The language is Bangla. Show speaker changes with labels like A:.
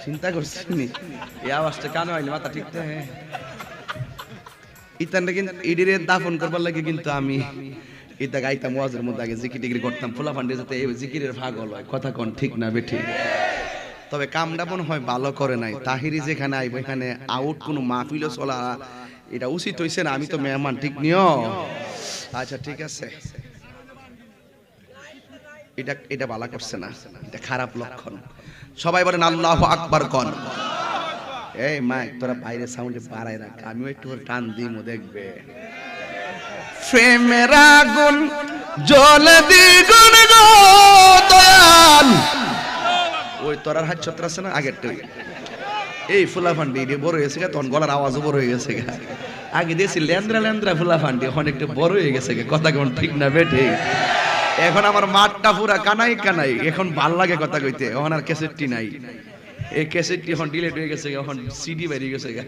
A: চিন্তা করছিনি এই আওয়াজটা কানে আইলে মাথা ঠিক না ইতানটা কিন্তু ইডিরে দাফন করবার লাগে কিন্তু আমি এটা গাইতাম ওয়াজের মধ্যে আগে জিকির টিকির করতাম ফুলা ফান্ডে যাতে এই জিকিরের পাগল হয় কথা কোন ঠিক না বেঠি তবে কামটা মনে হয় ভালো করে নাই তাহিরি যেখানে আইব এখানে আউট কোনো মাহফিলও চলা এটা উচিত হইছে না আমি তো মেহমান ঠিক নিও আচ্ছা ঠিক আছে এটা এটা ভালো করছে না এটা খারাপ লক্ষণ সবাই বলেন আল্লাহু আকবার কোন এই মাইক তোরা বাইরে সাউন্ডে বাড়ায় রাখ আমিও একটু টান দিমু দেখবে প্রেমের আগুন জ্বলে দ্বিগুণ গো দয়াল ওই তোরার হাত ছত্র আছে না আগেরটাই এই ফুলা ফান্ডি এটা বড় হয়েছে গা তখন গলার আওয়াজও বড় হয়ে গেছে গা আগে দিয়েছি লেন্দ্রা লেন্দ্রা ফুলা ফান্ডি এখন একটু বড় হয়ে গেছে গা কথা কেমন ঠিক না বেঠে এখন আমার মাঠটা পুরা কানাই কানাই এখন ভাল লাগে কথা কইতে এখন আর ক্যাসেটটি নাই এই ক্যাসেটটি এখন ডিলিট হয়ে গেছে এখন সিডি বেরিয়ে গেছে গা